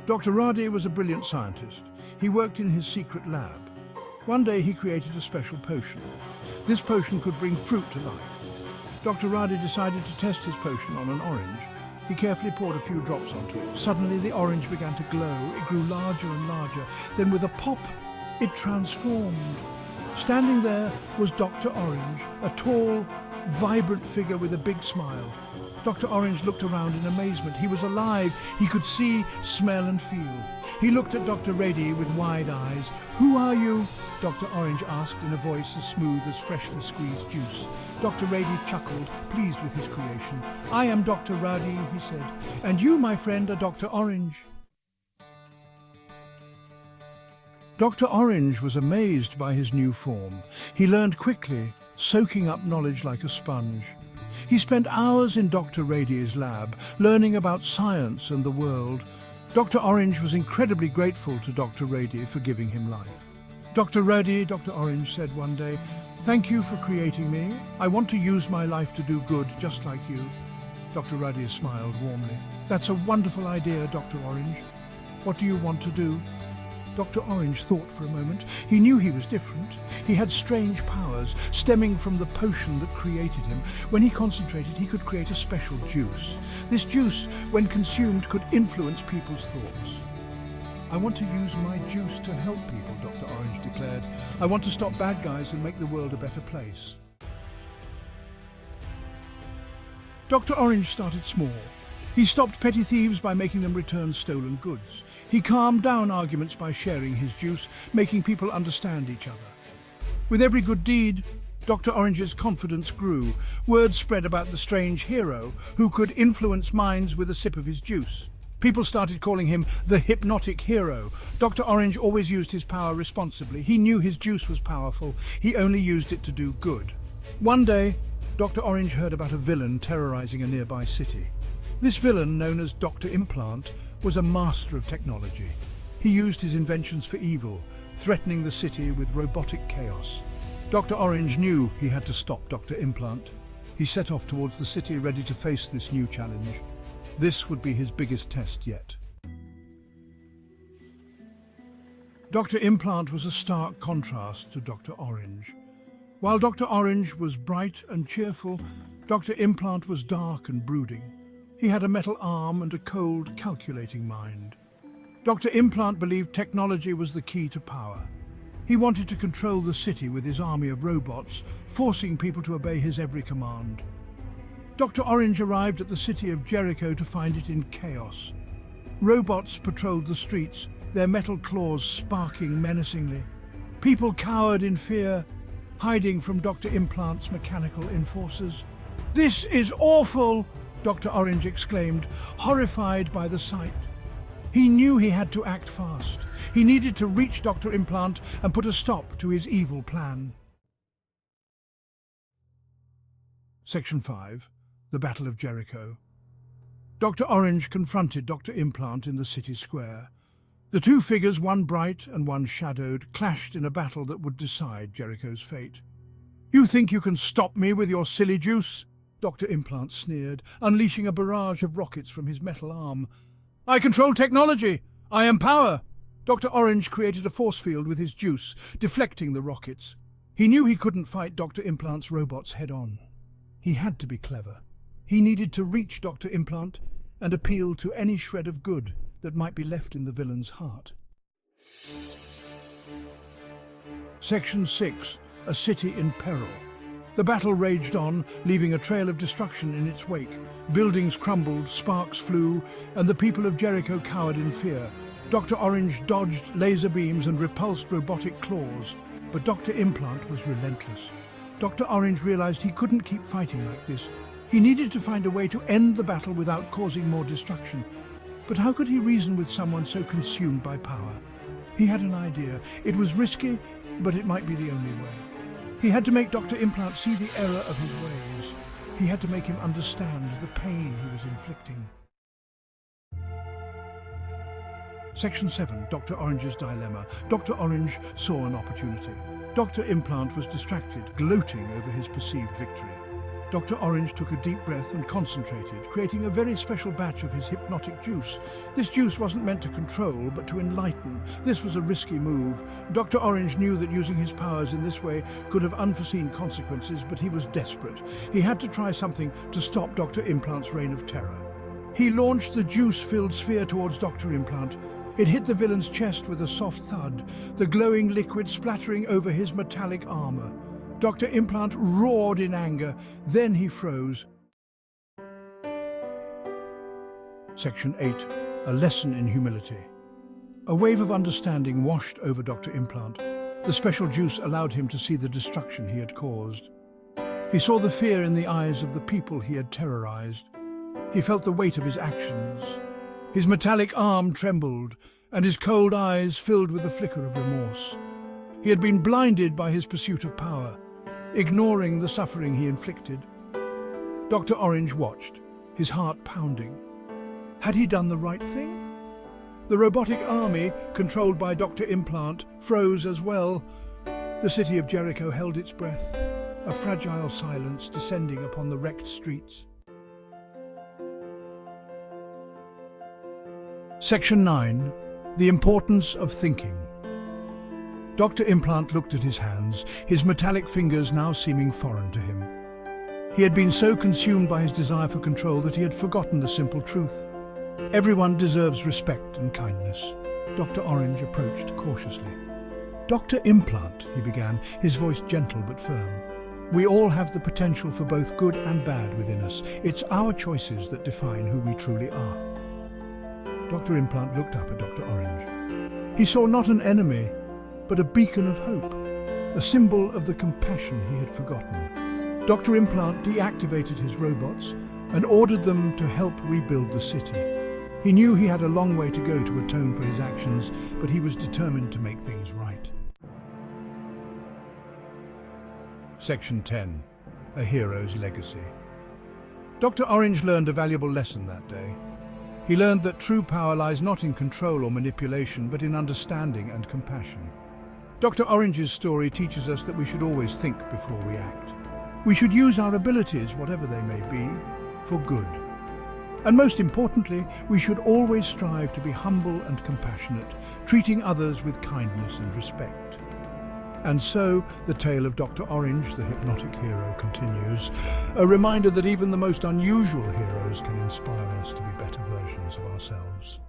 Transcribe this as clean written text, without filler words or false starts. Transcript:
Dr. Radi was a brilliant scientist. He worked in his secret lab. One day he created a special potion. This potion could bring fruit to life. Dr. Radi decided to test his potion on an orange. He carefully poured a few drops onto it. Suddenly the orange began to glow. It grew larger and larger. Then with a pop, it transformed. Standing there was Dr. Orange, a tall, vibrant figure with a big smile. Dr. Orange looked around in amazement. He was alive. He could see, smell and feel. He looked at Dr. Radi with wide eyes. "Who are you?" Dr. Orange asked in a voice as smooth as freshly squeezed juice. Dr. Radi chuckled, pleased with his creation. "I am Dr. Radi," he said, "and you, my friend, are Dr. Orange." Dr. Orange was amazed by his new form. He learned quickly, soaking up knowledge like a sponge. He spent hours in Dr. Radi's lab, learning about science and the world. Dr. Orange was incredibly grateful to Dr. Radi for giving him life. "Dr. Radi," Dr. Orange said one day, "thank you for creating me. I want to use my life to do good, just like you." Dr. Radi smiled warmly. "That's a wonderful idea, Dr. Orange. What do you want to do?" Dr. Orange thought for a moment. He knew he was different. He had strange powers stemming from the potion that created him. When he concentrated, he could create a special juice. This juice, when consumed, could influence people's thoughts. "I want to use my juice to help people," Dr. Orange declared. "I want to stop bad guys and make the world a better place." Dr. Orange started small. He stopped petty thieves by making them return stolen goods. He calmed down arguments by sharing his juice, making people understand each other. With every good deed, Dr. Orange's confidence grew. Word spread about the strange hero who could influence minds with a sip of his juice. People started calling him the hypnotic hero. Dr. Orange always used his power responsibly. He knew his juice was powerful. He only used it to do good. One day, Dr. Orange heard about a villain terrorizing a nearby city. This villain, known as Dr. Implant, was a master of technology. He used his inventions for evil, threatening the city with robotic chaos. Dr. Orange knew he had to stop Dr. Implant. He set off towards the city, ready to face this new challenge. This would be his biggest test yet. Dr. Implant was a stark contrast to Dr. Orange. While Dr. Orange was bright and cheerful, Dr. Implant was dark and brooding. He had a metal arm and a cold, calculating mind. Dr. Implant believed technology was the key to power. He wanted to control the city with his army of robots, forcing people to obey his every command. Dr. Orange arrived at the city of Jericho to find it in chaos. Robots patrolled the streets, their metal claws sparking menacingly. People cowered in fear, hiding from Dr. Implant's mechanical enforcers. "This is awful!" Dr. Orange exclaimed, horrified by the sight. He knew he had to act fast. He needed to reach Dr. Implant and put a stop to his evil plan. Section 5. The Battle of Jericho. Dr. Orange confronted Dr. Implant in the city square. The two figures, one bright and one shadowed, clashed in a battle that would decide Jericho's fate. "You think you can stop me with your silly juice?" Dr. Implant sneered, unleashing a barrage of rockets from his metal arm. "I control technology! I am power!" Dr. Orange created a force field with his juice, deflecting the rockets. He knew he couldn't fight Dr. Implant's robots head-on. He had to be clever. He needed to reach Dr. Implant and appeal to any shred of good that might be left in the villain's heart. Section 6. A city in peril. The battle raged on, leaving a trail of destruction in its wake. Buildings crumbled, sparks flew, and the people of Jericho cowered in fear. Dr. Orange dodged laser beams and repulsed robotic claws, but Dr. Implant was relentless. Dr. Orange realized he couldn't keep fighting like this. He needed to find a way to end the battle without causing more destruction. But how could he reason with someone so consumed by power? He had an idea. It was risky, but it might be the only way. He had to make Dr. Implant see the error of his ways. He had to make him understand the pain he was inflicting. Section 7. Dr. Orange's Dilemma. Dr. Orange saw an opportunity. Dr. Implant was distracted, gloating over his perceived victory. Dr. Orange took a deep breath and concentrated, creating a very special batch of his hypnotic juice. This juice wasn't meant to control, but to enlighten. This was a risky move. Dr. Orange knew that using his powers in this way could have unforeseen consequences, but he was desperate. He had to try something to stop Dr. Implant's reign of terror. He launched the juice-filled sphere towards Dr. Implant. It hit the villain's chest with a soft thud, the glowing liquid splattering over his metallic armor. Dr. Implant roared in anger, then he froze. Section 8. A lesson in humility. A wave of understanding washed over Dr. Implant. The special juice allowed him to see the destruction he had caused. He saw the fear in the eyes of the people he had terrorized. He felt the weight of his actions. His metallic arm trembled, and his cold eyes filled with a flicker of remorse. He had been blinded by his pursuit of power, ignoring the suffering he inflicted. Dr. Orange watched, his heart pounding. Had he done the right thing? The robotic army, controlled by Dr. Implant, froze as well. The city of Jericho held its breath, a fragile silence descending upon the wrecked streets. Section 9. The importance of thinking. Dr. Implant looked at his hands, his metallic fingers now seeming foreign to him. He had been so consumed by his desire for control that he had forgotten the simple truth. Everyone deserves respect and kindness. Dr. Orange approached cautiously. Dr. Implant, he began, his voice gentle but firm. We all have the potential for both good and bad within us. It's our choices that define who we truly are. Dr. Implant looked up at Dr. Orange. He saw not an enemy, but a beacon of hope, a symbol of the compassion he had forgotten. Dr. Implant deactivated his robots and ordered them to help rebuild the city. He knew he had a long way to go to atone for his actions, but he was determined to make things right. Section 10. A Hero's Legacy. Dr. Orange learned a valuable lesson that day. He learned that true power lies not in control or manipulation, but in understanding and compassion. Dr. Orange's story teaches us that we should always think before we act. We should use our abilities, whatever they may be, for good. And most importantly, we should always strive to be humble and compassionate, treating others with kindness and respect. And so, the tale of Dr. Orange, the hypnotic hero, continues, a reminder that even the most unusual heroes can inspire us to be better versions of ourselves.